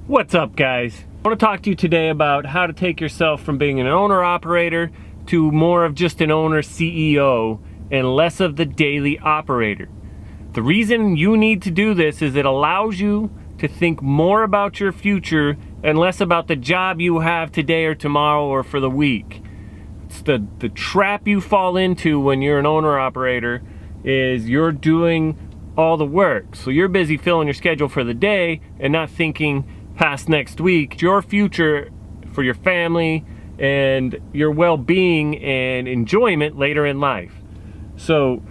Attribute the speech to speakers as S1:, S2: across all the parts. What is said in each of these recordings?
S1: What's up, guys? I want to talk to you today about how to take yourself from being an owner-operator to more of just an owner CEO and less of the daily operator. The reason you need to do this is it allows you to think more about your future and less about the job you have today or tomorrow or for the week. It's the trap you fall into when you're an owner-operator is you're doing all the work. So you're busy filling your schedule for the day and not thinking past next week, your future for your family and your well-being and enjoyment later in life. So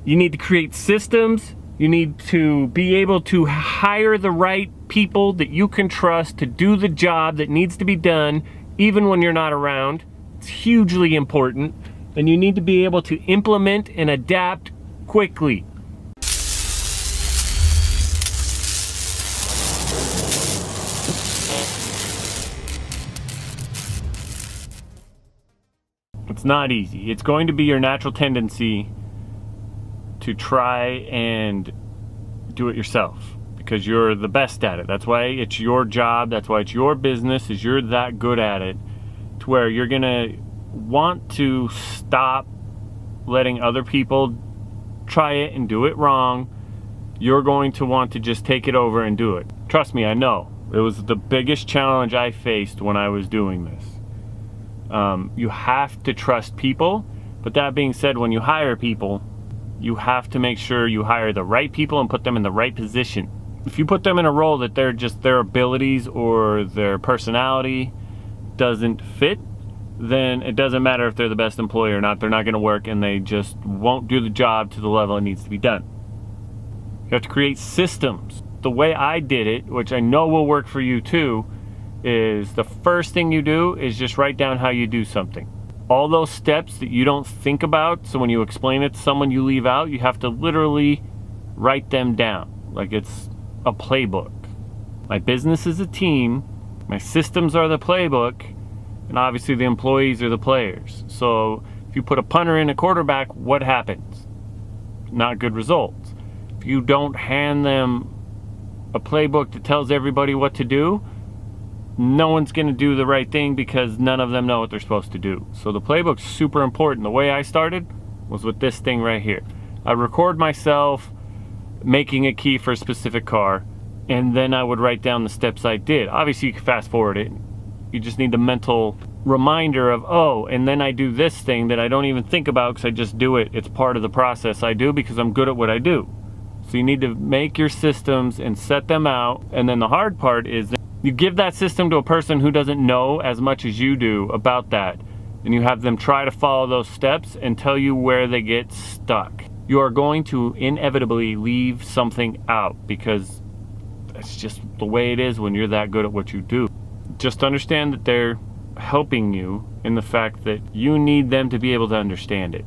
S1: you need to create systems. You need to be able to hire the right people that you can trust to do the job that needs to be done even when you're not around. It's hugely important. And you need to be able to implement and adapt quickly. It's not easy. It's going to be your natural tendency to try and do it yourself because you're the best at it. That's why it's your job. That's why it's your business, is you're that good at it to where you're gonna want to stop letting other people try it and do it wrong. You're going to want to just take it over and do it. Trust me, I know. It was the biggest challenge I faced when I was doing this. You have to trust people, but that being said, when you hire people, you have to make sure you hire the right people and put them in the right position. If you put them in a role that they're just their abilities or their personality doesn't fit, then it doesn't matter if they're the best employee or not. They're not going to work and they just won't do the job to the level it needs to be done. You have to create systems. The way I did it, which I know will work for you too, is the first thing you do is just write down how you do something. All those steps that you don't think about, so when you explain it to someone you leave out, you have to literally write them down like it's a playbook. My business is a team, my systems are the playbook, and obviously the employees are the players. So if you put a punter in a quarterback, what happens? Not good results. If you don't hand them a playbook that tells everybody what to do, no one's going to do the right thing because none of them know what they're supposed to do. So the playbook's super important. The way I started was with this thing right here. I record myself making a key for a specific car, and then I would write down the steps I did. Obviously, you can fast forward it. You just need the mental reminder of, oh, and then I do this thing that I don't even think about because I just do it. It's part of the process I do because I'm good at what I do. So you need to make your systems and set them out. And then the hard part is that you give that system to a person who doesn't know as much as you do about that, and you have them try to follow those steps and tell you where they get stuck. You are going to inevitably leave something out because that's just the way it is when you're that good at what you do. Just understand that they're helping you in the fact that you need them to be able to understand it.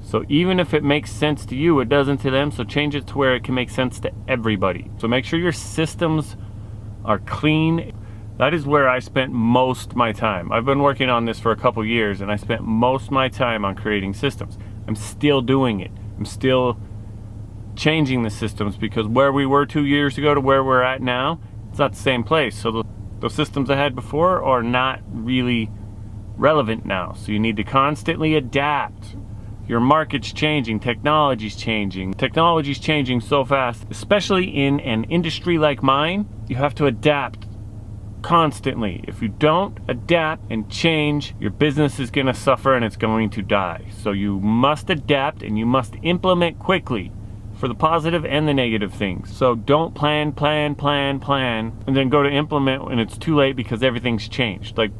S1: So even if it makes sense to you, it doesn't to them, so change it to where it can make sense to everybody. So make sure your systems are clean. That is where I spent most of my time. I've been working on this for a couple years and I spent most of my time on creating systems. I'm still doing it. I'm still changing the systems because where we were 2 years ago to where we're at now, it's not the same place. So those systems I had before are not really relevant now. So you need to constantly adapt. Your market's changing, technology's changing. Technology's changing so fast, especially in an industry like mine. You have to adapt constantly. If you don't adapt and change, your business is going to suffer and it's going to die. So you must adapt and you must implement quickly for the positive and the negative things. So don't plan, and then go to implement when it's too late because everything's changed. Like,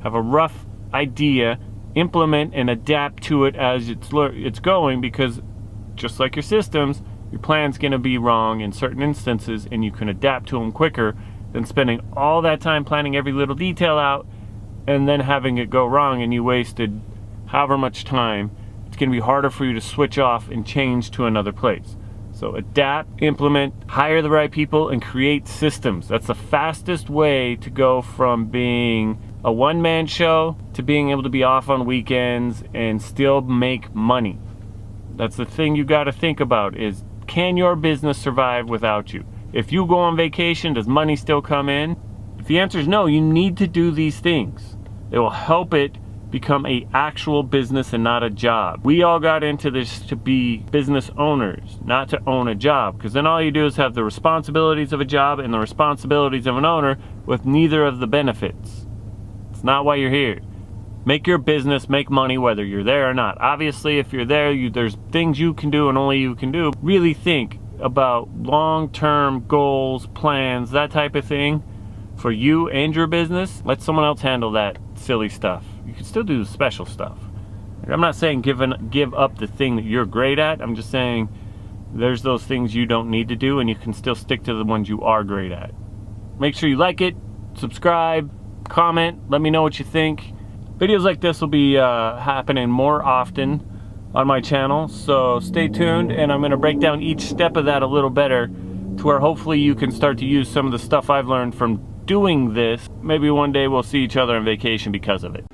S1: have a rough idea, implement and adapt to it as it's going, because just like your systems, your plan's going to be wrong in certain instances and you can adapt to them quicker than spending all that time planning every little detail out and then having it go wrong and you wasted however much time. It's going to be harder for you to switch off and change to another place. So adapt, implement, hire the right people, and create systems. That's the fastest way to go from being a one-man show to being able to be off on weekends and still make money. That's the thing you got to think about is, can your business survive without you? If you go on vacation, does money still come in? If the answer is no, you need to do these things. It will help it become a actual business and not a job. We all got into this to be business owners, not to own a job, because then all you do is have the responsibilities of a job and the responsibilities of an owner with neither of the benefits. It's not why you're here. Make your business make money whether you're there or not. Obviously, if you're there, there's things you can do and only you can do. Really think about long-term goals, plans, that type of thing for you and your business. Let someone else handle that silly stuff. You can still do the special stuff. I'm not saying give up the thing that you're great at. I'm just saying there's those things you don't need to do and you can still stick to the ones you are great at. Make sure you like it, subscribe, comment, let me know what you think. Videos like this will be happening more often on my channel, so stay tuned, and I'm going to break down each step of that a little better to where hopefully you can start to use some of the stuff I've learned from doing this. Maybe one day we'll see each other on vacation because of it.